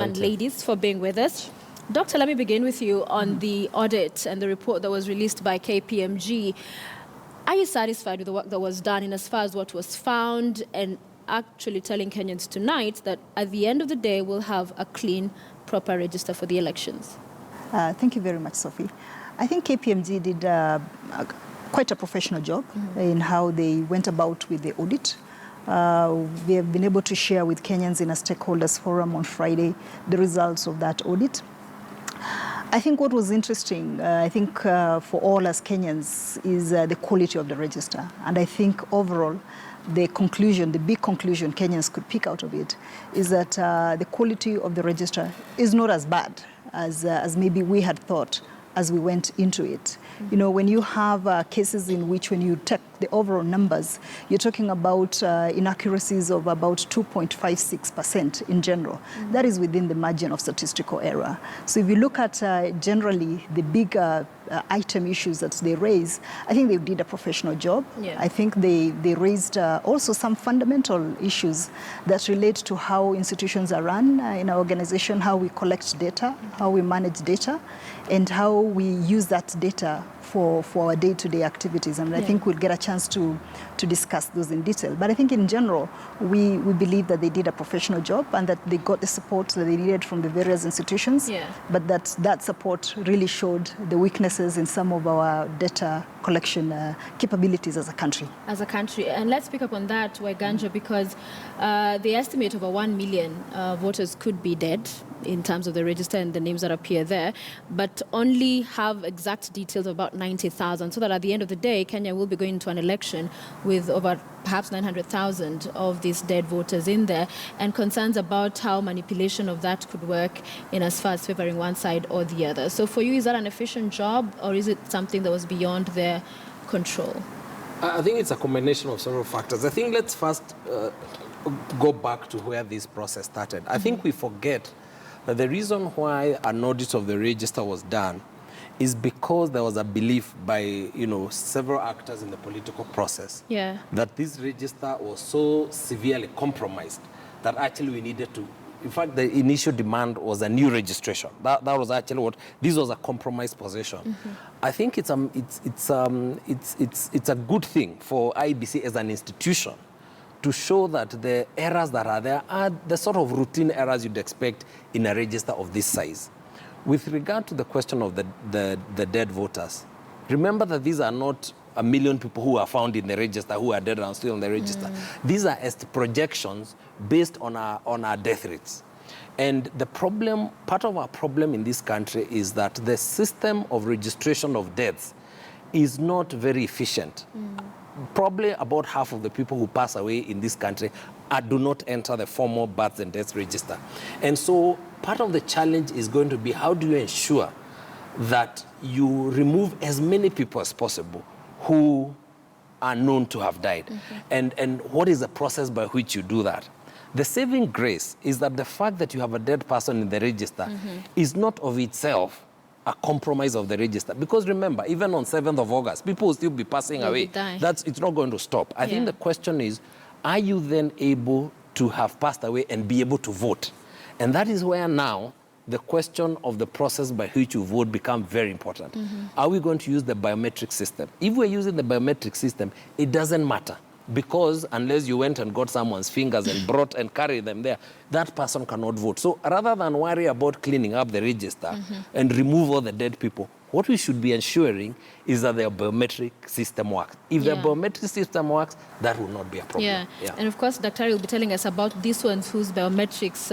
And ladies, for being with us. Doctor, let me begin with you on the audit and the report that was released by KPMG. Are you satisfied with the work that was done in as far as what was found, and actually telling Kenyans tonight that at the end of the day we'll have a clean, proper register for the elections? Thank you very much, Sophie. I think KPMG did quite a professional job in how they went about with the audit. We have been able to share with Kenyans in a stakeholders forum on Friday the results of that audit. I think what was interesting, for all as Kenyans, is the quality of the register. And I think overall, the big conclusion Kenyans could pick out of it is that the quality of the register is not as bad as maybe we had thought as we went into it. You know, when you have cases in which when you take the overall numbers, you're talking about inaccuracies of about 2.56% in general. That is within the margin of statistical error. So if you look at generally the big item issues that they raise, I think they did a professional job. Yeah. I think they raised also some fundamental issues that relate to how institutions are run in our organization, how we collect data, how we manage data, and how we use that data for our day-to-day activities. And I think we'll get a chance to discuss those in detail. But I think in general, we believe that they did a professional job and that they got the support that they needed from the various institutions. Yeah. But that support really showed the weaknesses in some of our data collection capabilities as a country. As a country. And let's pick up on that, Waiganja, because the estimate of 1 million voters could be dead in terms of the register and the names that appear there, but only have exact details of about 90,000, so that at the end of the day, Kenya will be going into an election with over perhaps 900,000 of these dead voters in there, and concerns about how manipulation of that could work in as far as favoring one side or the other. So for you, is that an efficient job, or is it something that was beyond their control? I think it's a combination of several factors. I think let's first go back to where this process started. I think we forget that the reason why an audit of the register was done is because there was a belief by, several actors in the political process that this register was so severely compromised that actually we needed to. In fact, the initial demand was a new registration. That was actually what this was, a compromised position. I think it's a good thing for IEBC as an institution to show that the errors that are there are the sort of routine errors you'd expect in a register of this size. With regard to the question of the dead voters, remember that these are not 1 million people who are found in the register, who are dead and still in the register. These are projections based on our death rates. And the problem, part of our problem in this country is that the system of registration of deaths is not very efficient. Probably about half of the people who pass away in this country do not enter the formal births and deaths register. And so part of the challenge is going to be, how do you ensure that you remove as many people as possible who are known to have died? And what is the process by which you do that? The saving grace is that the fact that you have a dead person in the register is not of itself a compromise of the register. Because remember, even on 7th of August, people will still be passing away. It's not going to stop. I think the question is, are you then able to have passed away and be able to vote? And that is where now the question of the process by which you vote becomes very important. Are we going to use the biometric system? If we're using the biometric system, it doesn't matter. Because unless you went and got someone's fingers and brought and carried them there, that person cannot vote. So rather than worry about cleaning up the register and remove all the dead people, what we should be ensuring is that the biometric system works. If the biometric system works, that will not be a problem. And of course, Dr. will be telling us about these ones whose biometrics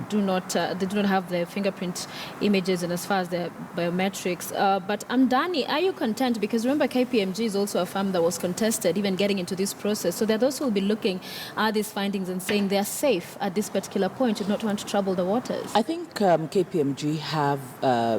do not have the fingerprint images and as far as the biometrics. But Amdani, are you content? Because remember, KPMG is also a firm that was contested, even getting into this process. So there are those who will be looking at these findings and saying they are safe at this particular point, do not want to trouble the waters. I think KPMG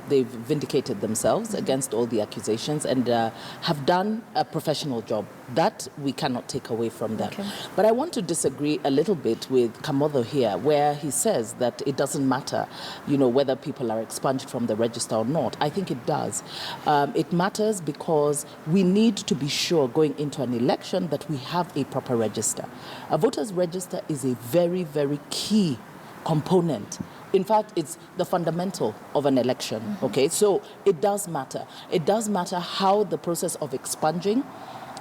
they've vindicated themselves against all the accusations and have done a professional job. That we cannot take away from them. But I want to disagree a little bit with Kamotho here, where he says that it doesn't matter, whether people are expunged from the register or not. I think it does. It matters because we need to be sure going into an election that we have a proper register. A voter's register is a very, very key component. In fact, it's the fundamental of an election, okay? So it does matter. It does matter how the process of expunging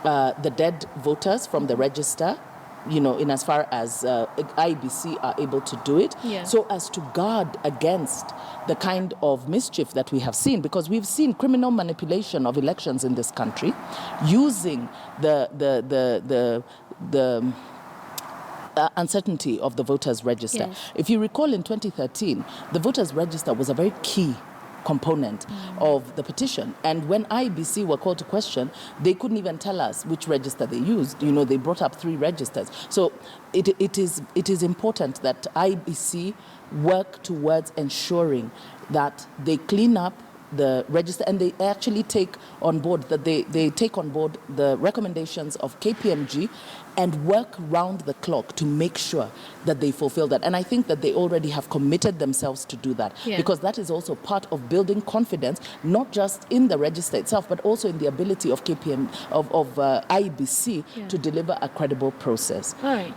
the dead voters from the register, you know, in as far as IEBC are able to do it, so as to guard against the kind of mischief that we have seen, because we've seen criminal manipulation of elections in this country using the uncertainty of the voters' register. Yes. If you recall, in 2013, the voters' register was a very key component of the petition. And when IEBC were called to question, they couldn't even tell us which register they used. You know, they brought up 3 registers. So it is important that IEBC work towards ensuring that they clean up the register, and they actually take on board the recommendations of KPMG and work round the clock to make sure that they fulfill that. And I think that they already have committed themselves to do that, because that is also part of building confidence, not just in the register itself, but also in the ability of IEBC to deliver a credible process. All right.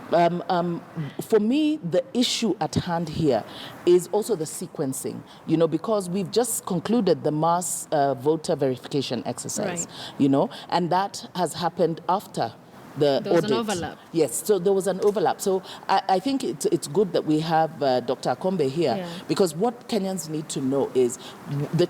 For me, the issue at hand here is also the sequencing, you know, because we've just concluded the mass voter verification exercise, you know, and that has happened after the audit. There was an overlap. Yes, so there was an overlap. So I think it's good that we have Dr. Akombe here, because what Kenyans need to know is the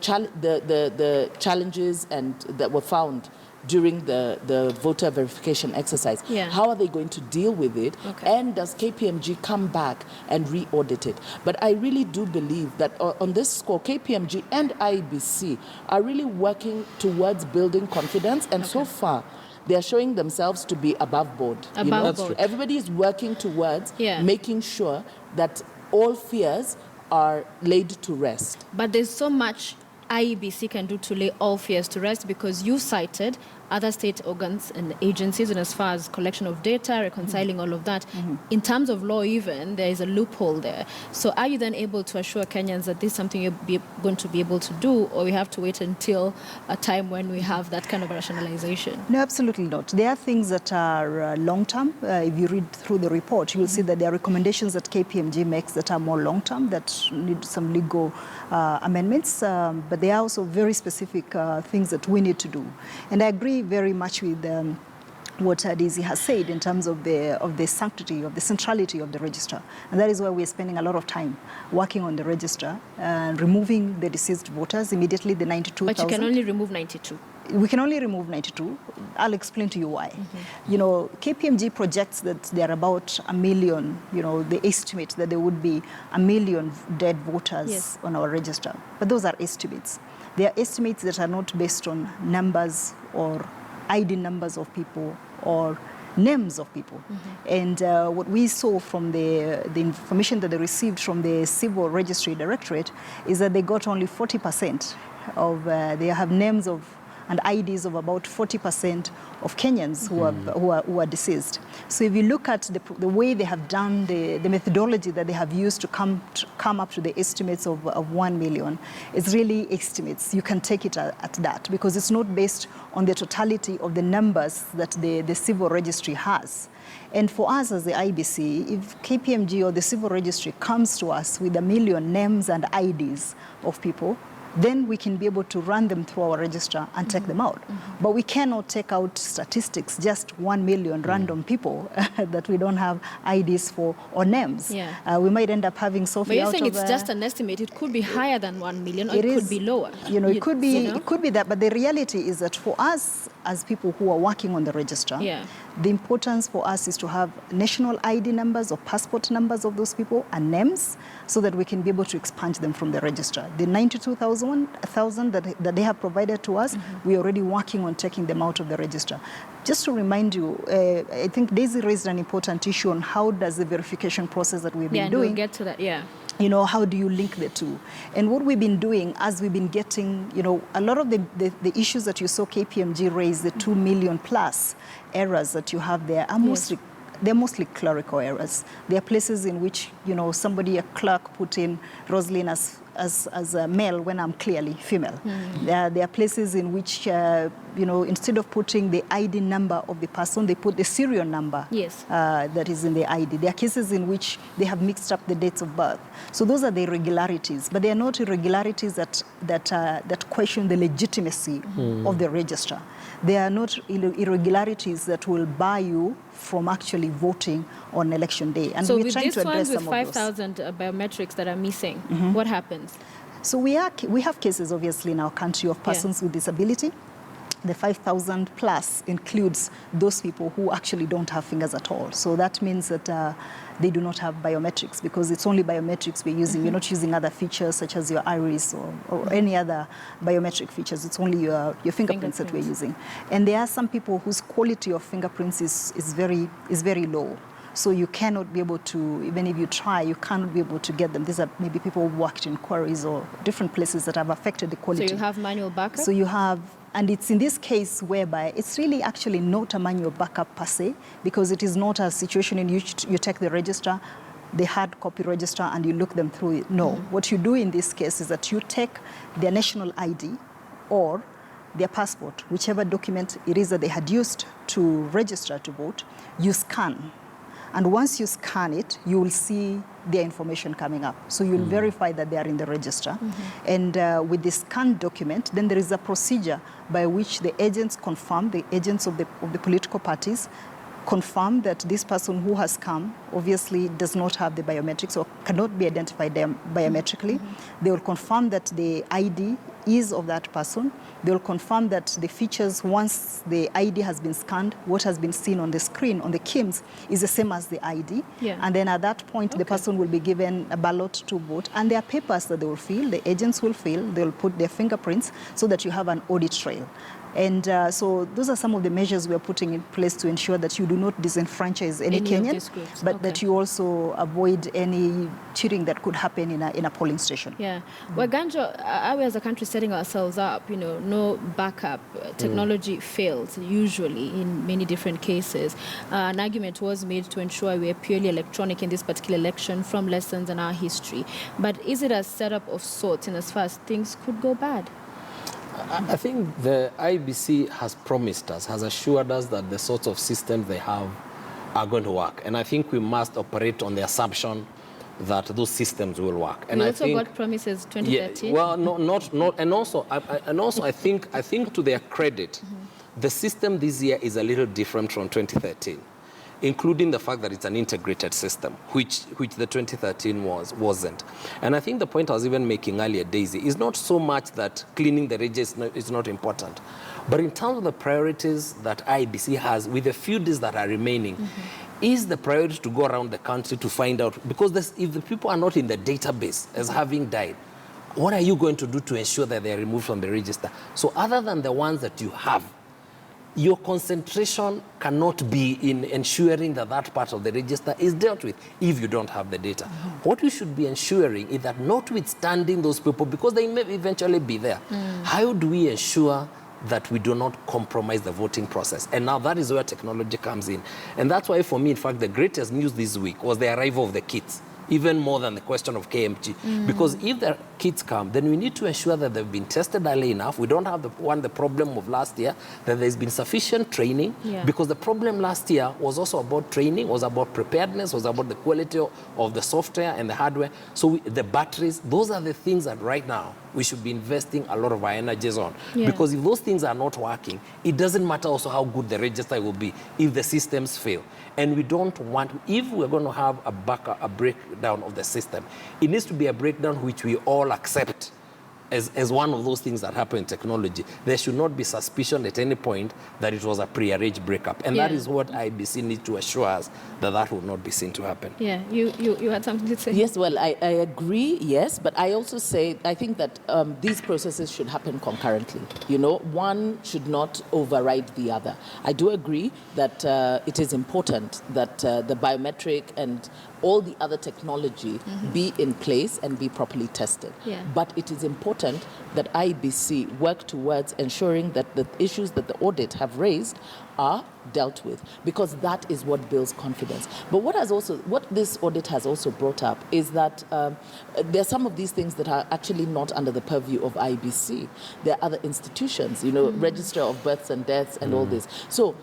challenges that were found during the voter verification exercise. How are they going to deal with it? And does KPMG come back and re-audit it? But I really do believe that on this score, KPMG and IEBC are really working towards building confidence, and so far, they are showing themselves to be above board. Above board. Everybody is working towards making sure that all fears are laid to rest. But there's so much IEBC can do to lay all fears to rest, because you cited other state organs and agencies, and as far as collection of data, reconciling all of that. In terms of law even, there is a loophole there. So are you then able to assure Kenyans that this is something you're going to be able to do, or we have to wait until a time when we have that kind of rationalization? No, absolutely not. There are things that are long-term. If you read through the report, you will see that there are recommendations that KPMG makes that are more long-term, that need some legal amendments. But there are also very specific things that we need to do. And I agree very much with what Daisy has said in terms of the sanctity, of the centrality of the register. And that is why we're spending a lot of time working on the register and removing the deceased voters immediately, the 92,000. But you can only remove 92. We can only remove 92. I'll explain to you why. You know, KPMG projects that there are about 1 million, you know, they estimate that there would be 1 million dead voters on our register. But those are estimates. They are estimates that are not based on numbers or ID numbers of people or names of people. And what we saw from the information that they received from the Civil Registry Directorate is that they got only 40% of, they have names of and IDs of about 40% of Kenyans who are deceased. So if you look at the way they have done, the methodology that they have used to come up to the estimates of 1 million, it's really estimates. You can take it at that, because it's not based on the totality of the numbers that the Civil Registry has. And for us as the IEBC, if KPMG or the Civil Registry comes to us with 1 million names and IDs of people, then we can be able to run them through our register and take them out. But we cannot take out statistics, just 1 million random people that we don't have IDs for or names. We might end up having Sophie. But you're saying it's just an estimate. It could be higher than 1 million, or it could be lower. You know, it could be that. But the reality is that for us as people who are working on the register, the importance for us is to have national ID numbers or passport numbers of those people and names, so that we can be able to expunge them from the register. The 92,000 that they have provided to us, we're already working on taking them out of the register. Just to remind you, I think Daisy raised an important issue on how does the verification process that we've been doing. We'll get to that, you know, how do you link the two? And what we've been doing as we've been getting, you know, a lot of the issues that you saw KPMG raise, the 2 million plus errors that you have there, are they're mostly clerical errors. There are places in which, you know, a clerk put in Rosalind as as a male when I'm clearly female. There are places in which, instead of putting the ID number of the person, they put the serial number that is in the ID. There are cases in which they have mixed up the dates of birth. So those are the irregularities, but they are not irregularities that question the legitimacy of the register. They are not irregularities that will bar you from actually voting on election day. And so we're trying to address some of those. with 5,000 biometrics that are missing, what happens? So we have cases, obviously, in our country of persons with disability. The 5,000 plus includes those people who actually don't have fingers at all. So that means that they do not have biometrics, because it's only biometrics we're using. We're not using other features such as your iris or any other biometric features. It's only your fingerprints that we're using. And there are some people whose quality of fingerprints is very low. So you cannot be able to, even if you try, you cannot be able to get them. These are maybe people who worked in quarries or different places that have affected the quality. So you have manual backup? So you have, and it's in this case whereby it's really actually not a manual backup per se, because it is not a situation in which you take the register, the hard copy register, and you look them through it. No, what you do in this case is that you take their national ID or their passport, whichever document it is that they had used to register to vote, you scan. And once you scan it, you will see their information coming up. So you'll verify that they are in the register. And with the scanned document, then there is a procedure by which the agents confirm, the agents of the political parties confirm that this person who has come obviously does not have the biometrics or cannot be identified biometrically. They will confirm that the ID is of that person. They will confirm that the features, once the ID has been scanned, what has been seen on the screen, on the KIMS, is the same as the ID. And then at that point, the person will be given a ballot to vote. And there are papers that they will fill, the agents will fill, they will put their fingerprints so that you have an audit trail. And so those are some of the measures we are putting in place to ensure that you do not disenfranchise any Kenyan, but that you also avoid any cheating that could happen in a polling station. Ganjo, are we as a country setting ourselves up, no backup, technology fails usually in many different cases. An argument was made to ensure we are purely electronic in this particular election from lessons in our history. But is it a setup of sorts in as far as things could go bad? I think the IEBC has promised us, has assured us that the sorts of systems they have are going to work. And I think we must operate on the assumption that those systems will work. And we I also think, got promises 2013. Yeah, well, not, and also I think to their credit, the system this year is a little different from 2013. Including the fact that it's an integrated system, which the 2013 wasn't. And I think the point I was even making earlier, Daisy, is not so much that cleaning the register is not important, but in terms of the priorities that IEBC has, with the few days that are remaining, is the priority to go around the country to find out, because if the people are not in the database as having died, what are you going to do to ensure that they are removed from the register? So other than the ones that you have, your concentration cannot be in ensuring that that part of the register is dealt with if you don't have the data. What we should be ensuring is that notwithstanding those people, because they may eventually be there, how do we ensure that we do not compromise the voting process? And now that is where technology comes in. And that's why, for me, in fact, the greatest news this week was the arrival of the kits, even more than the question of KMG. Because if the kits come, then we need to ensure that they've been tested early enough. We don't have the problem of last year, that there's been sufficient training. Because the problem last year was also about training, was about preparedness, was about the quality of the software and the hardware. So the batteries, those are the things that right now we should be investing a lot of our energies on. Because if those things are not working, it doesn't matter also how good the register will be if the systems fail. And we don't want, if we're going to have a breakdown of the system, it needs to be a breakdown which we all accept as one of those things that happen in technology. There should not be suspicion at any point that it was a pre-arranged breakup. And that is what IEBC needs to assure us, that will not be seen to happen. You had something to say? Yes, well, I agree, yes, but I also say, I think that these processes should happen concurrently. One should not override the other. I do agree that it is important that the biometric and all the other technology be in place and be properly tested. Yeah. But it is important that IEBC work towards ensuring that the issues that the audit have raised are dealt with, because that is what builds confidence. But what this audit has also brought up is that there are some of these things that are actually not under the purview of IEBC. There are other institutions, Register of Births and Deaths and all this. So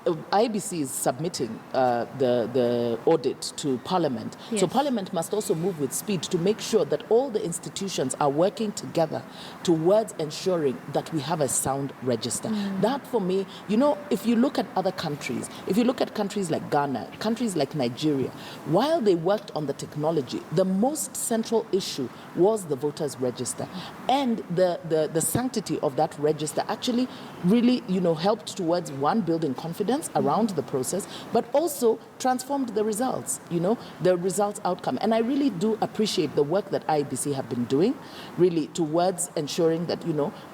IEBC is submitting the audit to Parliament. Yes. So Parliament must also move with speed to make sure that all the institutions are working together towards ensuring that we have a sound register. That, for me, if you look at other countries, if you look at countries like Ghana, countries like Nigeria, while they worked on the technology, the most central issue was the voters' register. And the sanctity of that register actually really, helped towards, one, building confidence around the process, but also transformed the results, the results outcome. And I really do appreciate the work that IEBC have been doing, really, towards ensuring that,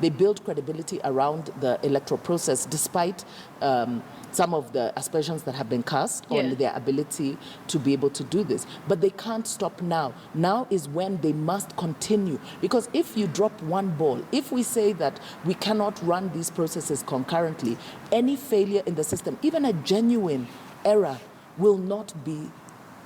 they build credibility around the electoral process, despite some of the aspersions that have been cast on their ability to be able to do this. But they can't stop now. Now is when they must continue. Because if you drop one ball, if we say that we cannot run these processes concurrently, any failure in the system, even a genuine error, will not be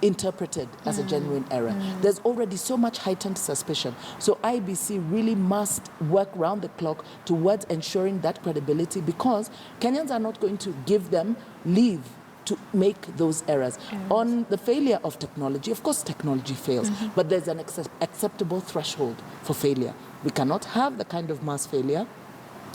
interpreted as a genuine error. There's already so much heightened suspicion. So IEBC really must work round the clock towards ensuring that credibility, because Kenyans are not going to give them leave to make those errors. On the failure of technology, of course technology fails, but there's an acceptable threshold for failure. We cannot have the kind of mass failure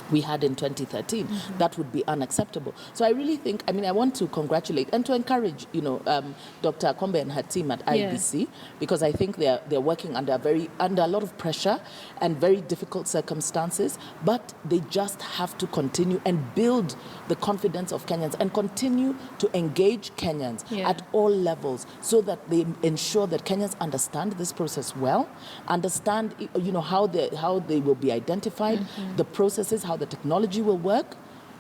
we had in 2013. That would be unacceptable. So I really think, I want to congratulate and to encourage, Dr. Kombe and her team at IEBC, because I think they're working under a lot of pressure and very difficult circumstances, but they just have to continue and build the confidence of Kenyans and continue to engage Kenyans at all levels, so that they ensure that Kenyans understand this process well, understand, how they will be identified, the processes, how the technology will work,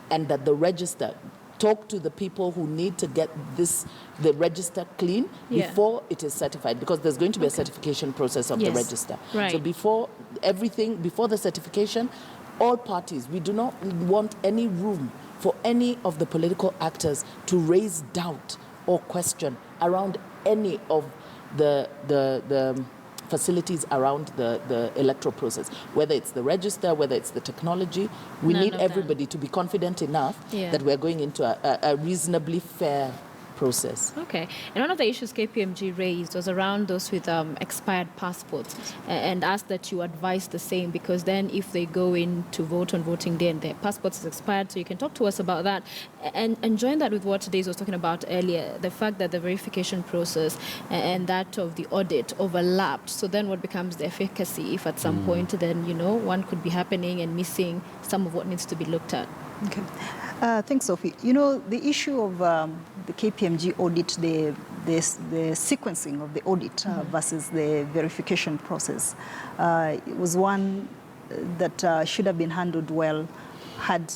and that the register, talk to the people who need to get the register clean before it is certified, because there's going to be a certification process of the register. Right. So before the certification, all parties, we do not want any room for any of the political actors to raise doubt or question around any of the facilities around the electoral process, whether it's the register, whether it's the technology. We need everybody to be confident enough that we're going into a reasonably fair process. Okay. And one of the issues KPMG raised was around those with expired passports, and asked that you advise the same, because then if they go in to vote on voting day and their passports is expired, so you can talk to us about that. And join that with what Daisy was talking about earlier, the fact that the verification process and that of the audit overlapped. So then what becomes the efficacy if at some point then, one could be happening and missing some of what needs to be looked at? Okay. Thanks, Sophie. The issue of the KPMG audit, the sequencing of the audit versus the verification process, it was one that should have been handled well had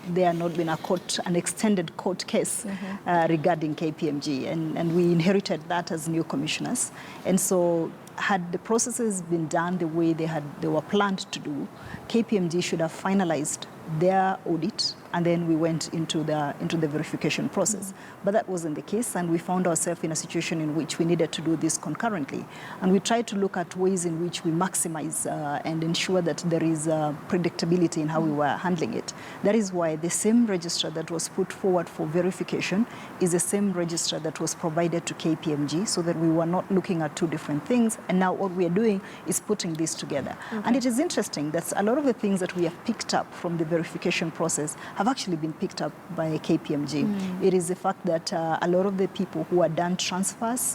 there not been an extended court case regarding KPMG. And we inherited that as new commissioners. And so had the processes been done the way they were planned to do, KPMG should have finalized their audit, and then we went into the verification process. But that wasn't the case, and we found ourselves in a situation in which we needed to do this concurrently. And we tried to look at ways in which we maximize and ensure that there is predictability in how we were handling it. That is why the same register that was put forward for verification is the same register that was provided to KPMG, so that we were not looking at two different things. And now what we are doing is putting this together. And it is interesting that a lot of the things that we have picked up from the verification process have actually been picked up by KPMG. It is the fact that a lot of the people who had done transfers,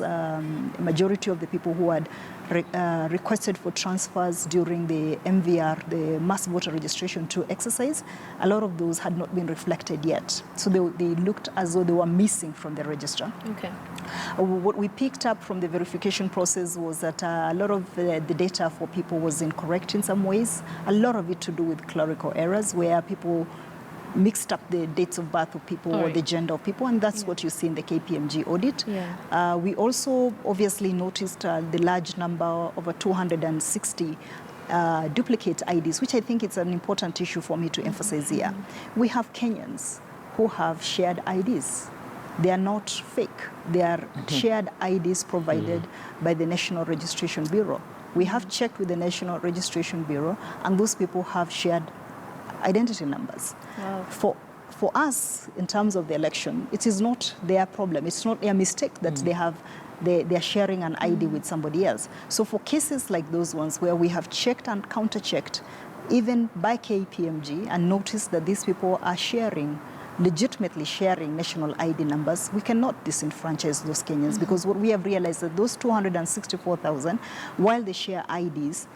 majority of the people who had requested for transfers during the MVR, the mass voter registration to exercise, a lot of those had not been reflected yet. So they looked as though they were missing from the register. Okay. What we picked up from the verification process was that a lot of the data for people was incorrect in some ways, a lot of it to do with clerical errors, where people mixed up the dates of birth of people or right. the gender of people, and that's what you see in the KPMG audit. Yeah. We also obviously noticed the large number, over 260 duplicate IDs, which I think it's an important issue for me to emphasize here. We have Kenyans who have shared IDs. They are not fake. They are shared IDs provided by the National Registration Bureau. We have checked with the National Registration Bureau, and those people have shared identity numbers. Wow. For us, in terms of the election, it is not their problem. It's not their mistake that they're sharing an ID with somebody else. So for cases like those ones where we have checked and counter-checked, even by KPMG, and noticed that these people are legitimately sharing national ID numbers, we cannot disenfranchise those Kenyans, because what we have realized that those 264,000, while they share IDs,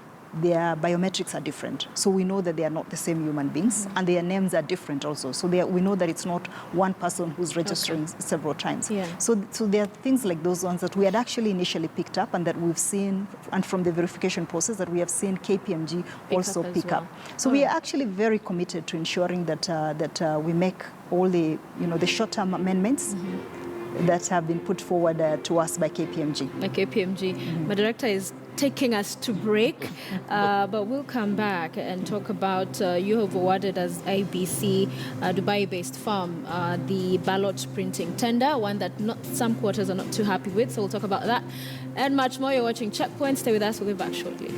their biometrics are different. So we know that they are not the same human beings, and their names are different also. So we know that it's not one person who's registering several times. Yeah. So there are things like those ones that we had actually initially picked up, and that we've seen, and from the verification process that we have seen KPMG also pick up. So we are actually very committed to ensuring that we make all the the short-term amendments that have been put forward to us by KPMG. By KPMG. My director is taking us to break, but we'll come back and talk about you have awarded as IEBC, Dubai-based firm, the ballot printing tender, one that some quarters are not too happy with. So we'll talk about that and much more. You're watching Checkpoint. Stay with us. We'll be back shortly.